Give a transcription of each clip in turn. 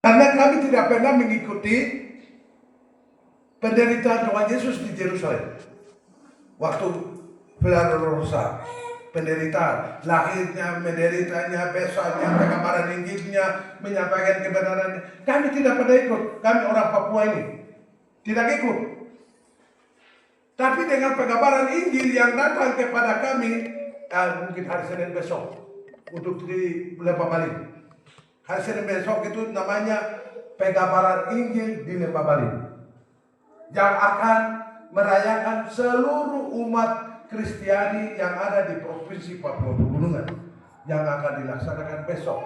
Karena kami tidak pernah mengikuti penderitaan Tuhan Yesus di Yerusalem. Waktu Via Dolorosa, penderitaan, lahirnya, menderitanya, besarnya, pekabaran Injilnya, menyampaikan kebenarannya. Kami tidak pernah ikut. Kami orang Papua ini tidak ikut. Tapi dengan pekabaran Injil yang datang kepada kami, mungkin hari Senin besok untuk di Lembah Balin. Hari Senin besok itu namanya pekabaran Injil di Lembah Balin, yang akan merayakan seluruh umat Kristiani yang ada di Provinsi Papua Pegunungan, yang akan dilaksanakan besok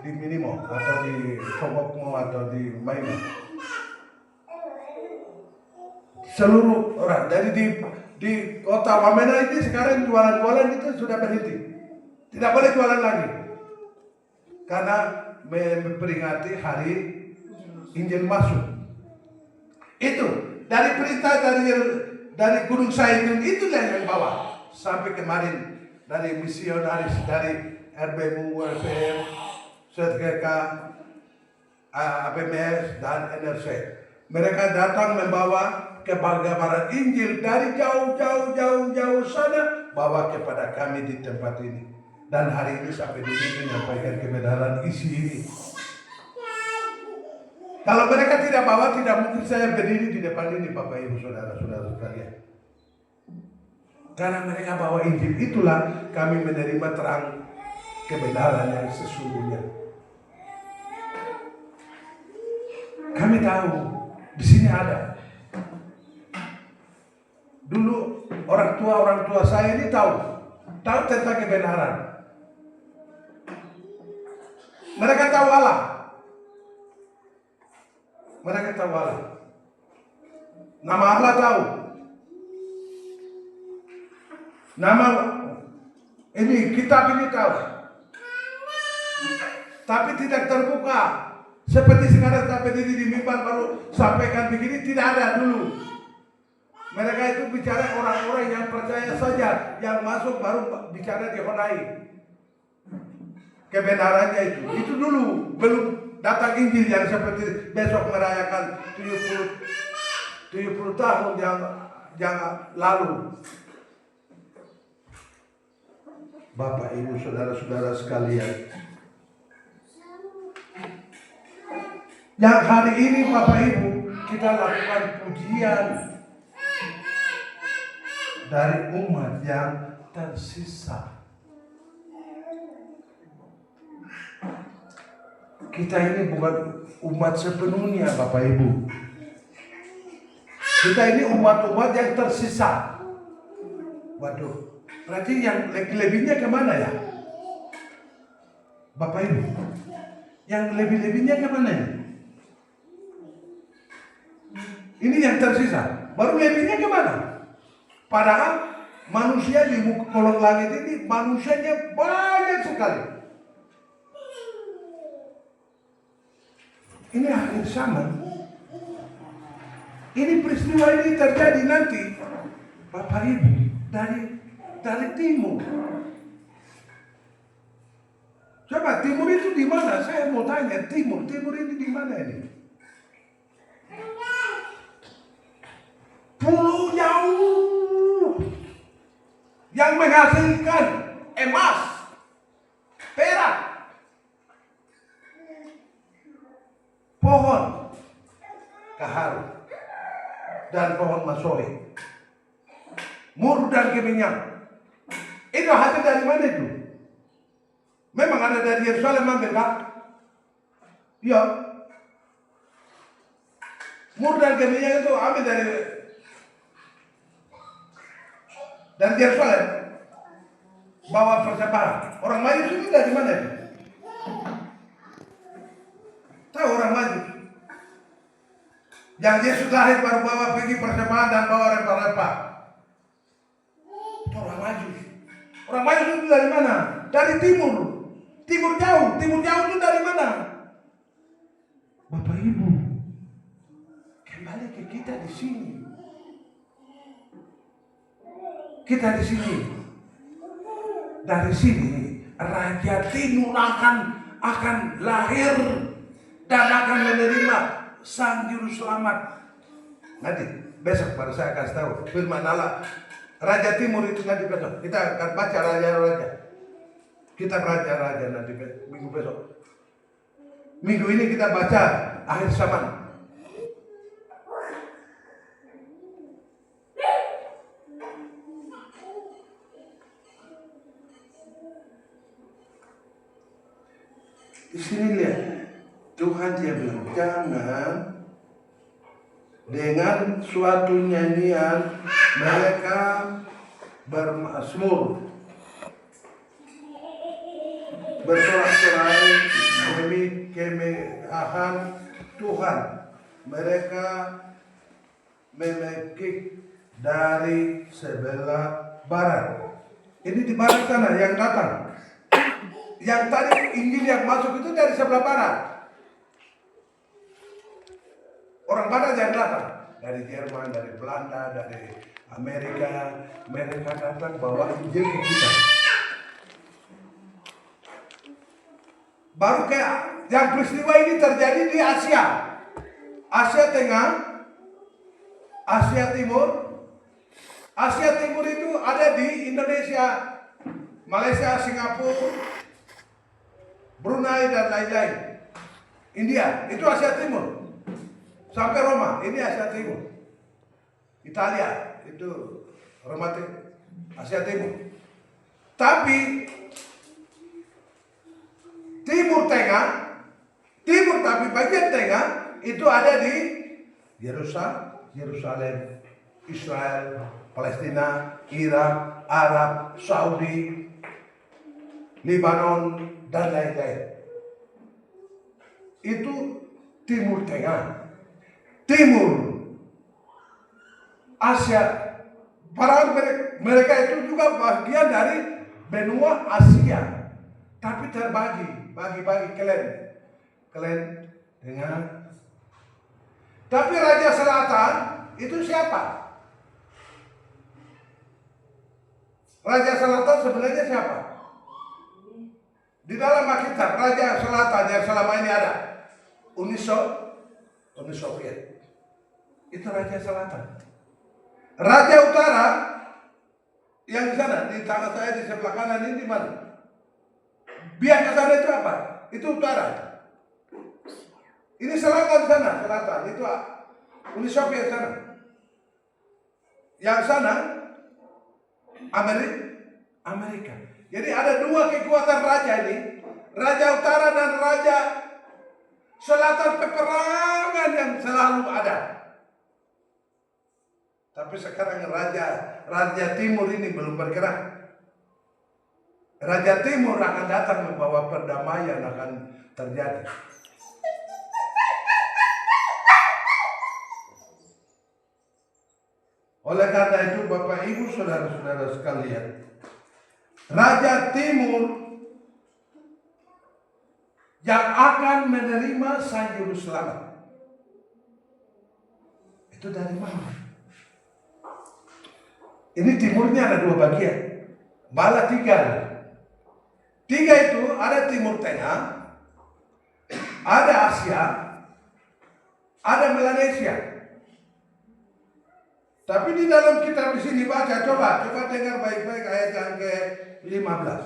di Minimo atau di Sogokmo atau di Maina. Seluruh orang dari di kota Wamena ini sekarang jualan-jualan itu sudah berhenti, tidak boleh jualan lagi karena memperingati hari Injil masuk. Itu dari perintah dari Gunung Saitun itulah yang bawa sampai kemarin dari misionaris dari RBMU, RPM, SETGK, APMS dan NRC. Mereka datang membawa kebahagiaan Injil dari jauh sana bawa kepada kami di tempat ini. Dan hari ini sampai di sini menyampaikan kebenaran isi ini. Kalau mereka tidak bawa, tidak mungkin saya berdiri di depan ini, Bapak Ibu Saudara-saudara sekalian. Karena mereka bawa Injil, itulah kami menerima terang kebenaran yang sesungguhnya. Kami tahu di sini ada. Dulu orang tua saya ini tahu tentang kebenaran. Mereka tahu Allah. Mereka tahu Allah. Nama Allah tahu. Nama ini kitab ini tahu. Tapi tidak terbuka. Seperti sekarang sampai di mimbar baru sampaikan begini, tidak ada dulu. Mereka itu bicara orang-orang yang percaya saja, yang masuk baru bicara di Honai. Kebenarannya itu dulu belum datang Injil yang seperti besok merayakan 70 tahun yang lalu. Bapak Ibu Saudara-saudara sekalian, yang hari ini Bapak Ibu kita lakukan pujian dari umat yang tersisa. Kita ini bukan umat sepenuhnya Bapak Ibu. Kita ini umat-umat yang tersisa. Waduh, berarti yang lebih-lebihnya kemana ya? Bapak Ibu, yang lebih-lebihnya kemana ya? Ini yang tersisa. Baru lebihnya kemana? Padahal manusia di kolong langit ini manusianya banyak sekali. Ini akhir zaman. Ini peristiwa ini terjadi nanti, Bapak Ibu, dari timur. Coba timur itu di mana? Saya mau tanya, timur ini di mana ini? Pulau jauh yang menghasilkan emas, perak, pohon kaharu dan pohon masohi, mur dan keminyak. Itu hasil dari mana itu? Memang ada dari Yerusalem ambil kah? Iya. Mur dan keminyak itu ambil dari Yerusalem. Bawa persembahan. Orang Maju itu dari mana itu? Tahu orang Maju? Yang Yesus lahir baru bawa pergi persembahan dan bawa rempah-rempah. Itu orang Maju. Orang Maju itu dari mana? Dari timur. Timur jauh itu dari mana? Bapak Ibu, kembali ke kita di sini. Kita di sini. Dari sini Raja Timur akan lahir dan akan menerima Sang Juru Selamat. Nanti besok baru saya kasih tahu firman Allah Raja Timur itu nanti besok. Kita akan baca raja-raja. Kita baca raja nanti minggu besok. Minggu ini kita baca akhir zaman. Di sini lihat, Tuhan dia bilang jangan dengan suatu nyanyian mereka bermazmur, bersorak-sorai demi kemegahan Tuhan. Mereka memekik dari sebelah barat. Ini di barat sana yang datang. Yang tadi Injil yang masuk itu dari sebelah barat. Orang barat yang datang dari Jerman, dari Belanda, dari Amerika. Mereka datang bawa Injil ke kita. Baru kayak yang peristiwa ini terjadi di Asia. Asia Tengah, Asia Timur. Asia Timur itu ada di Indonesia, Malaysia, Singapura, Brunei dan lain-lain. India, itu Asia Timur. Sampai Roma, ini Asia Timur. Italia, itu Roma Asia Timur. Tapi Timur Tengah, tapi bagian tengah itu ada di Yerusalem, Israel, Palestina, Irak, Arab, Saudi, Lebanon, dan lain-lain. Itu Timur Tengah. Timur Asia. Padahal mereka itu juga bagian dari benua Asia. Tapi terbagi, bagi klan dengan. Tapi Raja Selatan itu siapa? Raja Selatan sebenarnya siapa? Di dalam Alkitab, Raja Selatan yang selama ini ada, Uni Soviet, itu Raja Selatan. Raja Utara yang di sana, di tangan saya di sebelah kanan ini di mana? Biar ke sana itu apa? Itu utara. Ini selatan sana, selatan itu Uni Soviet sana. Yang sana Amerika. Jadi ada dua kekuatan raja ini, Raja Utara dan Raja Selatan, peperangan yang selalu ada. Tapi sekarang Raja Timur ini belum bergerak. Raja Timur akan datang membawa perdamaian akan terjadi. Oleh karena itu Bapak Ibu saudara-saudara sekalian, Raja Timur yang akan menerima Sang Juru Selamat itu dari mana? Ini timurnya ada dua bagian, malah tiga itu ada Timur Tengah, ada Asia, ada Melanesia. Tapi di dalam kitab di sini baca, coba dengar baik-baik ayat yang ke-15.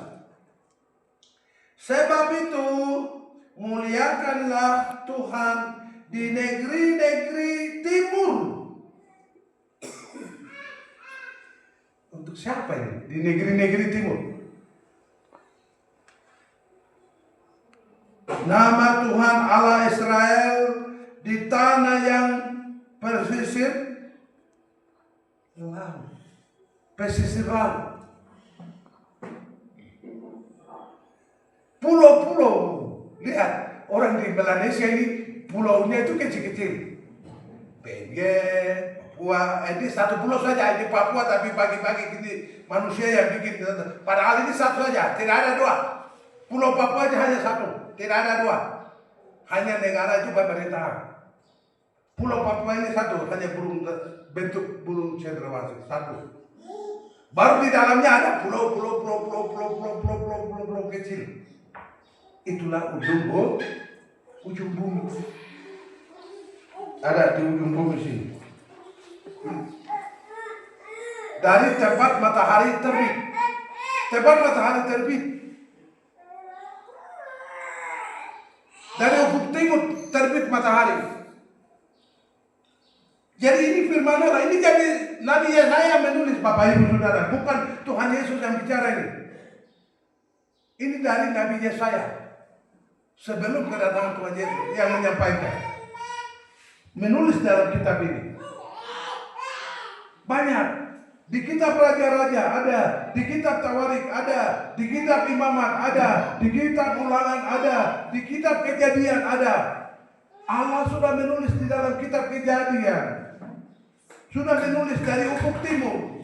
Sebab itu muliakanlah Tuhan di negeri-negeri timur. Untuk siapa ini? Di negeri-negeri timur. Nama Tuhan Allah Israel di tanah yang pesisir laut. Pulau-pulau. Lihat, orang di Melanesia ini pulaunya itu kecil-kecil. PNG, Papua, ini satu pulau saja, ini Papua, tapi pagi-pagi ini manusia yang bikin. Padahal ini satu saja, tidak ada dua. Pulau Papua aja hanya satu, tidak ada dua. Hanya negara itu pemerintahan. Pulau Papua ini satu, hanya bentuk burung cendrawasih satu. Baru di dalamnya ada pulau ujung bumi. Ada di ujung bumi sini. Dari tempat matahari terbit. Tempat matahari terbit. Dari ufuk timur terbit matahari. Jadi ini firman Allah, ini jadi Nabi Yesaya menulis, Bapak Ibu Saudara, bukan Tuhan Yesus yang bicara ini. Ini dari Nabi Yesaya. Sebelum kedatangan Tuhan Yesus yang menyampaikan. Menulis dalam kitab ini. Banyak. Di kitab Raja-Raja ada, di kitab Tawarik ada, di kitab Imamat ada, di kitab Ulangan ada, di kitab Kejadian ada. Allah sudah menulis di dalam kitab Kejadian. Sudah menulis dari ufuk timur.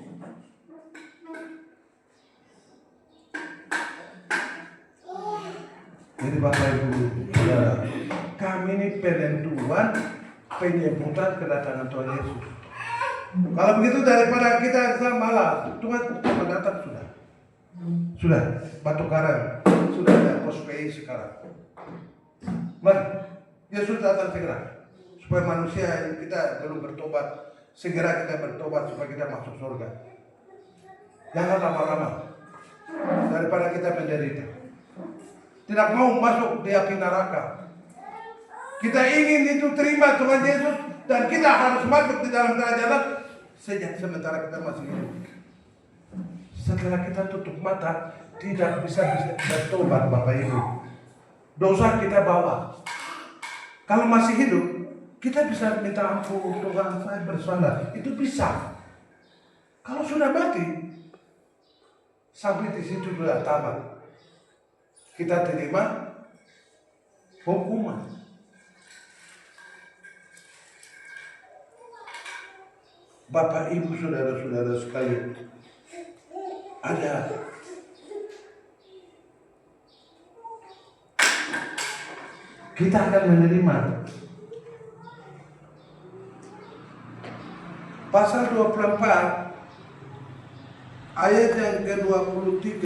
Jadi Bapak Ibu Saudara, kami ini penentuan penyebutan kedatangan Tuhan Yesus. Kalau begitu daripada kita malas, Tuhan datang sudah. Sudah, Batu Karang, sudah ada Pospei sekarang. Mari, Yesus datang segera. Supaya manusia kita belum bertobat, segera kita bertobat supaya kita masuk surga. Jangan lama-lama, daripada kita menderita. Tidak mau masuk di api neraka. Kita ingin itu terima Tuhan Yesus dan kita harus masuk di dalam kerajaan sejak sementara kita masih hidup. Setelah kita tutup mata, tidak bisa bertobat Bapak Ibu. Dosa kita bawa. Kalau masih hidup, kita bisa minta ampun, Tuhan saya bersalah. Itu bisa. Kalau sudah mati, sampai di situ sudah tamat. Kita terima hukuman. Bapak Ibu Saudara-saudara sekalian, ada kita akan menerima pasal 24 ayat yang ke-23.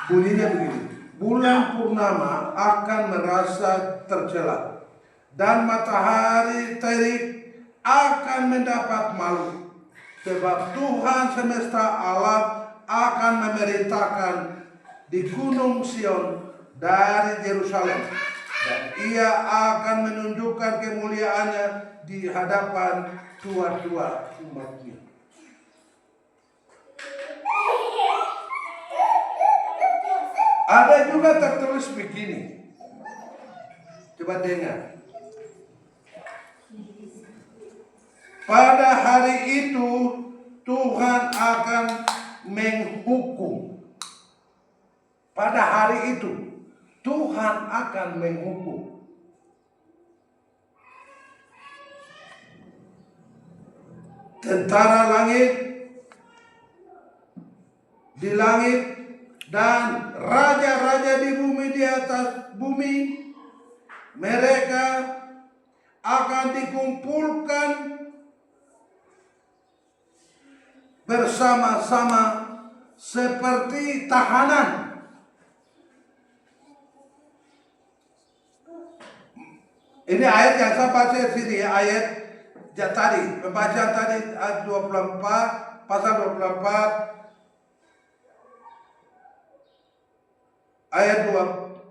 Bunyinya begini. Bulan purnama akan merasa tercela dan matahari terik akan mendapat malu, sebab Tuhan semesta alam akan memerintahkan di Gunung Sion dari Yerusalem, dan ia akan menunjukkan kemuliaannya di hadapan tua-tua umatnya. Ada juga tertulis begini. Coba dengar. Pada hari itu Tuhan akan menghukum. Pada hari itu Tuhan akan menghukum. Tentara langit di langit dan raja-raja di bumi, di atas bumi, mereka akan dikumpulkan bersama-sama seperti tahanan. Ini ayat yang saya baca sini, ayat tadi, pembacaan tadi ayat 24, pasal 24. Ayat 20,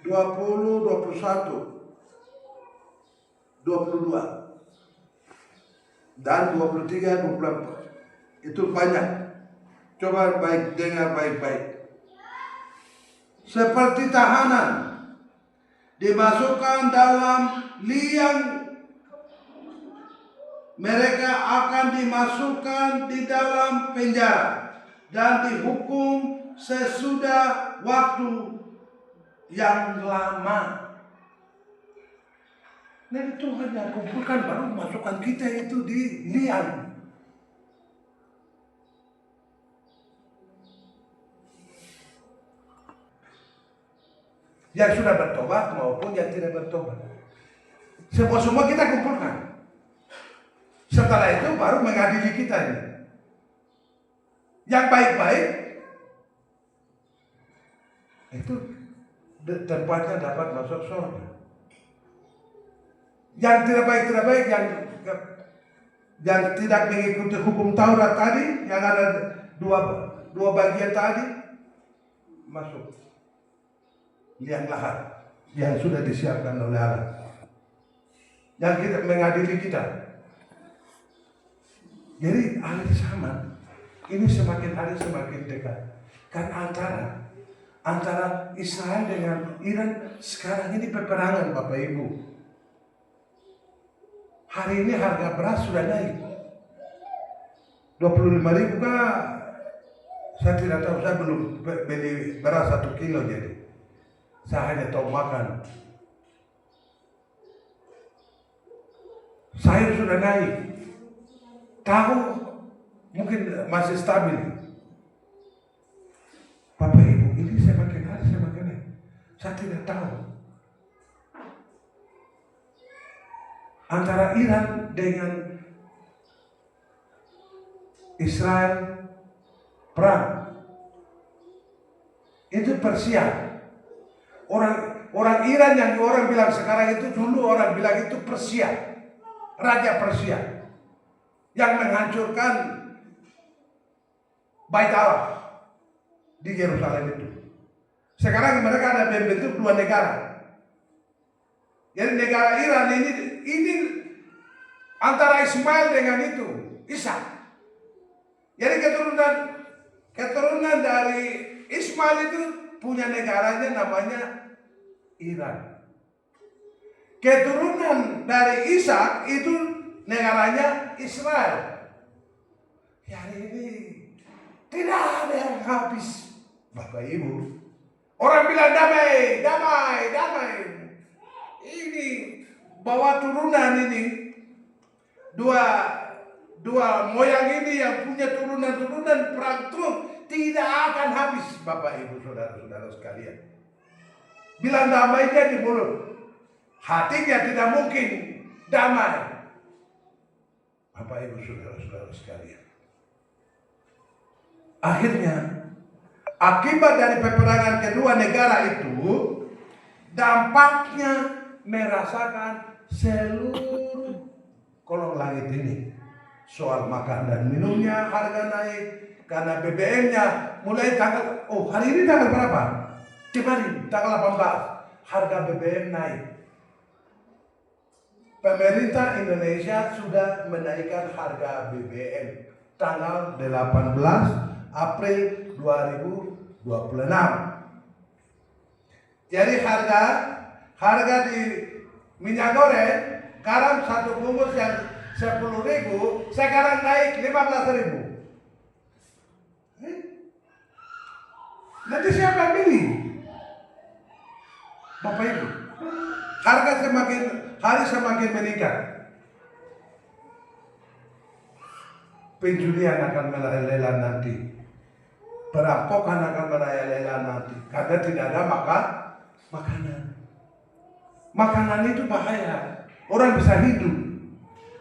21, 22 dan 23, 24. Itu banyak. Coba dengar baik-baik. Seperti tahanan dimasukkan dalam liang, mereka akan dimasukkan di dalam penjara dan dihukum sesudah waktu yang lama. Nah, Tuhan yang kumpulkan baru masukkan kita itu di liang. Yang sudah bertobat maupun yang tidak bertobat. Semua kita kumpulkan. Setelah itu baru mengadili kita ini. Yang baik-baik itu tempatnya dapat masuk surga. Yang tidak baik, yang tidak mengikuti hukum Taurat tadi, yang ada dua bagian tadi, masuk liang lahat yang sudah disiapkan oleh Allah, yang kita mengadili kita. Jadi hari zaman ini semakin hari semakin dekat. Kan antara Israel dengan Iran sekarang ini peperangan, Bapak Ibu. Hari ini harga beras sudah naik 25.000 kah? Saya tidak tahu, saya belum beli beras 1 kilo jadi. Saya hanya tahu makan. Sayur sudah naik. Tahu mungkin masih stabil. Bapak Ibu, ini semakin hari semakin naik. Saya tidak tahu. Antara Iran dengan Israel perang. Itu Persia. Orang Iran yang orang bilang sekarang itu, dulu orang bilang itu Persia. Raja Persia yang menghancurkan Bait Allah di Yerusalem itu. Sekarang mereka ada membentuk dua negara. Jadi negara Iran ini antara Ismail dengan itu Ishak. Jadi keturunan dari Ismail itu punya negaranya namanya Iran. Keturunan dari Ishak itu negaranya Israel. Hari ini tidak ada yang habis, Bapak Ibu. Orang bilang damai. Ini bawa turunan ini dua moyang ini yang punya turunan perang terus tidak akan habis, Bapak Ibu saudara-saudara sekalian. Bilang damainya di mulut, hatinya tidak mungkin damai, Bapak Ibu saudara-saudara sekalian. Akhirnya akibat dari peperangan kedua negara itu, dampaknya merasakan seluruh kolong langit ini. Soal makan dan minumnya harga naik, karena BBM-nya mulai hari ini tanggal berapa? Kemarin tanggal 18 harga BBM naik. Pemerintah Indonesia sudah menaikkan harga BBM tanggal 18 April 2026. Jadi harga di minyak goreng garam 1 bungkus yang 10.000 sekarang naik 15.000. Nanti siapa yang pilih? Bapak Ibu, harga semakin meningkat. Pencurian akan merajalela nanti. Perampokan akan merajalela nanti. Karena tidak ada makanan. Makanan itu bahaya. Orang bisa hidup.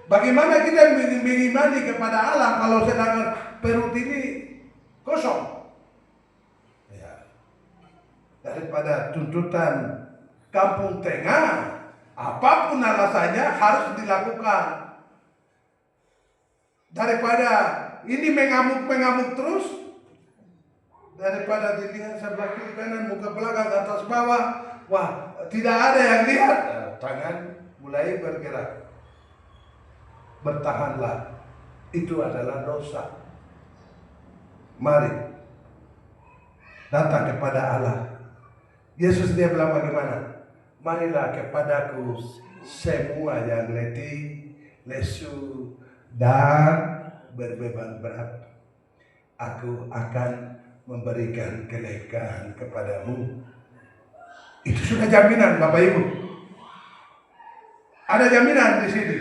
Bagaimana kita mengimani kepada Allah kalau sedangkan perut ini kosong? Ya. Daripada tuntutan kampung tengah, apapun alasannya harus dilakukan. Daripada ini mengamuk terus, daripada dilihat sebelah kiri kanan, muka belakang, atas bawah, wah tidak ada yang lihat, tangan mulai bergerak. Bertahanlah, itu adalah dosa. Mari datang kepada Allah. Yesus dia bilang bagaimana? Marilah kepadaku semua yang letih, lesu, dan berbeban berat. Aku akan memberikan kelegaan kepadamu. Itu sudah jaminan, Bapak Ibu. Ada jaminan di sini.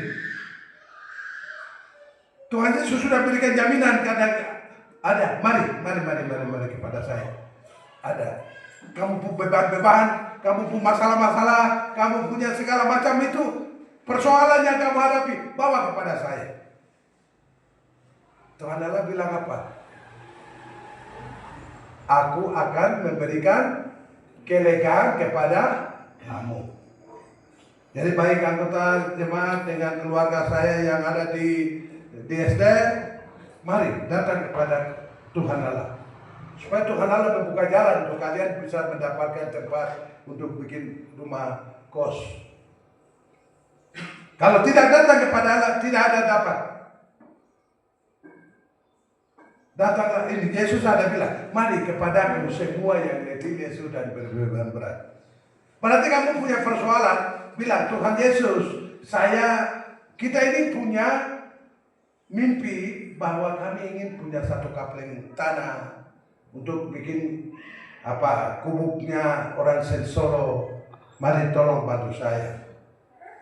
Tuhan Yesus sudah berikan jaminan karena ada. Mari kepada saya. Ada. Kamu punya beban, kamu punya masalah-masalah, kamu punya segala macam itu persoalan yang kamu hadapi, bawa kepada saya. Tuhan Allah bilang apa? aku akan memberikan kelegaan kepada kamu. Jadi baik anggota jemaat dengan keluarga saya yang ada di SD, mari datang kepada Tuhan Allah. Supaya Tuhan Allah membuka jalan untuk kalian bisa mendapatkan tempat untuk bikin rumah kos. Kalau tidak datang kepada Allah, tidak ada dapat. Datanglah, ini Yesus ada bilang, mari kepadaku semua yang letih lesu dan berbeban berat. Berarti kamu punya persoalan, bilang Tuhan Yesus, kita ini punya mimpi bahwa kami ingin punya satu kapleng tanah untuk bikin kubuknya orang Sensoro. Mari tolong bantu saya.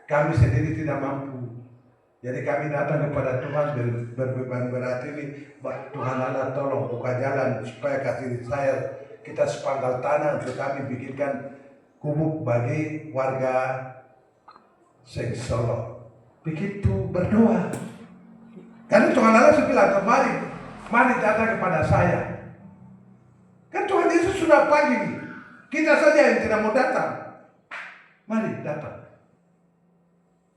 Kami sendiri tidak mampu. Jadi kami datang kepada Tuhan berbeban berat ini. Tuhan Allah tolong buka jalan supaya kasih saya kita sepanggal tanah untuk kami bikinkan kubuk bagi warga Sensoro. Begitu berdoa. Karena Tuhan Allah bilang, mari datang kepada saya. Kan Tuhan Yesus sudah panggil. Kita saja yang tidak mau datang. Mari datang.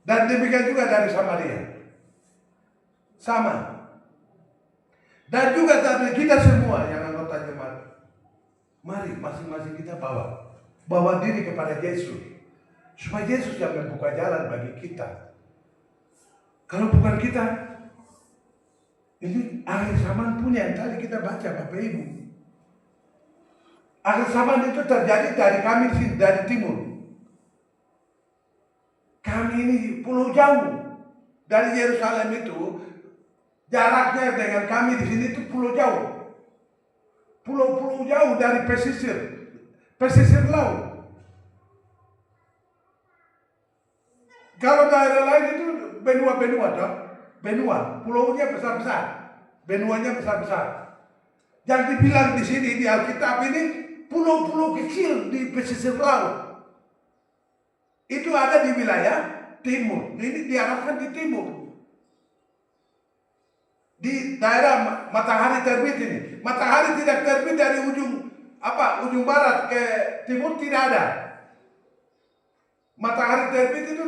Dan demikian juga dari Samaria. Sama. Dan juga dari kita semua yang anggota jemaat. Mari masing-masing kita bawa diri kepada Yesus. Supaya Yesus yang membuka jalan bagi kita. Kalau bukan kita, ini akhir zaman punya yang tadi kita baca Bapak Ibu. Akhir zaman itu terjadi dari kami dari timur. Kami ini pulau jauh dari Yerusalem itu, jaraknya dengan kami di sini itu pulau jauh. Pulau-pulau jauh dari pesisir laut. Kalau daerah lain itu benua-benua toh. Benua, pulaunya besar-besar. Benuanya besar-besar. Yang dibilang di sini di Alkitab ini pulau-pulau kecil di pesisir laut. Itu ada di wilayah timur. Ini diarahkan di timur. Di daerah matahari terbit ini. Matahari tidak terbit dari ujung barat ke timur, tidak ada. Matahari terbit itu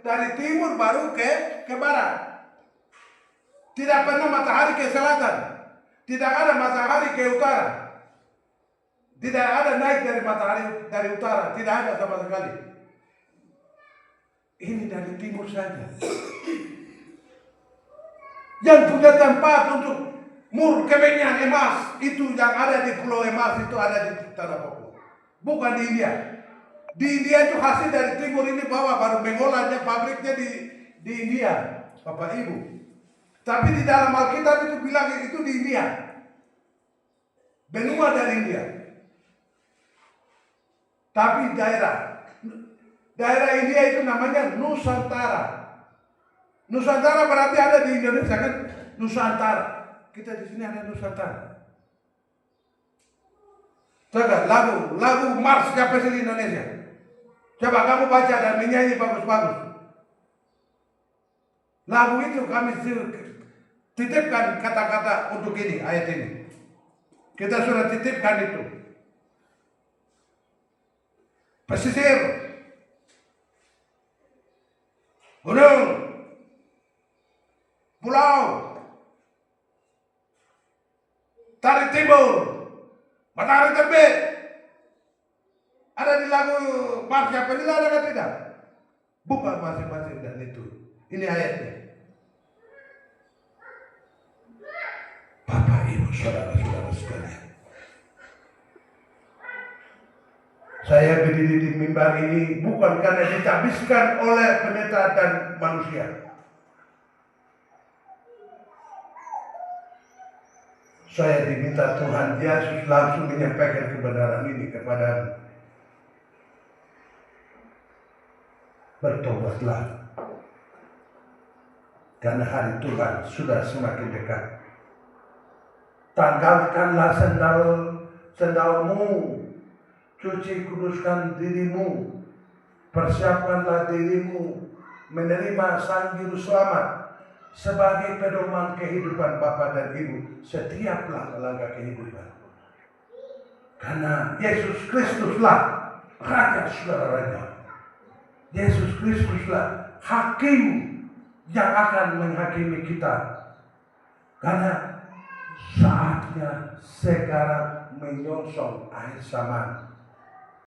dari timur baru ke barat. Tidak pernah matahari ke selatan. Tidak ada matahari ke utara. Tidak ada naik dari matahari dari utara. Tidak ada sama sekali. Ini dari timur saja. Yang punya tempat untuk mur kemenyan emas itu yang ada di Pulau Emas itu ada di Tanah Papua. Bukan di India. Di India itu hasil dari timur ini baru mengolahnya pabriknya di India, Bapak Ibu. Tapi di dalam Alkitab itu bilang itu di India. Benua dari India. Tapi daerah India itu namanya Nusantara. Nusantara berarti ada di Indonesia kan? Nusantara. Kita di sini ada Nusantara. Coba lagu Mars Capes di Indonesia. Coba kamu baca dan menyanyi bagus-bagus. Lagu itu kami titipkan kata-kata untuk ini, ayat ini. Kita sudah titipkan itu. Pesisir, gunung, pulau, tarik timur, matahari terbit. Ada di lagu Marsha Penila ada tidak? Bukan masing-masing dan itu. Ini ayatnya. Bapak, Ibu, saudara-saudara sekalian. Saya berdiri di mimbar ini bukan karena dicabiskan oleh pendeta dan manusia. Saya diminta Tuhan Yesus langsung menyampaikan kebenaran ini kepada bertobatlah. Karena hari Tuhan sudah semakin dekat. Tanggalkanlah sendalmu. Cuci kuduskan dirimu. Persiapkanlah dirimu menerima Sang Juru Selamat sebagai pedoman kehidupan Bapa dan Ibu setiap langkah kehidupan. Karena Yesus Kristuslah Raja saudara-raja. Yesus Kristuslah Hakim yang akan menghakimi kita. Karena saatnya sekarang menyongsong akhir zaman.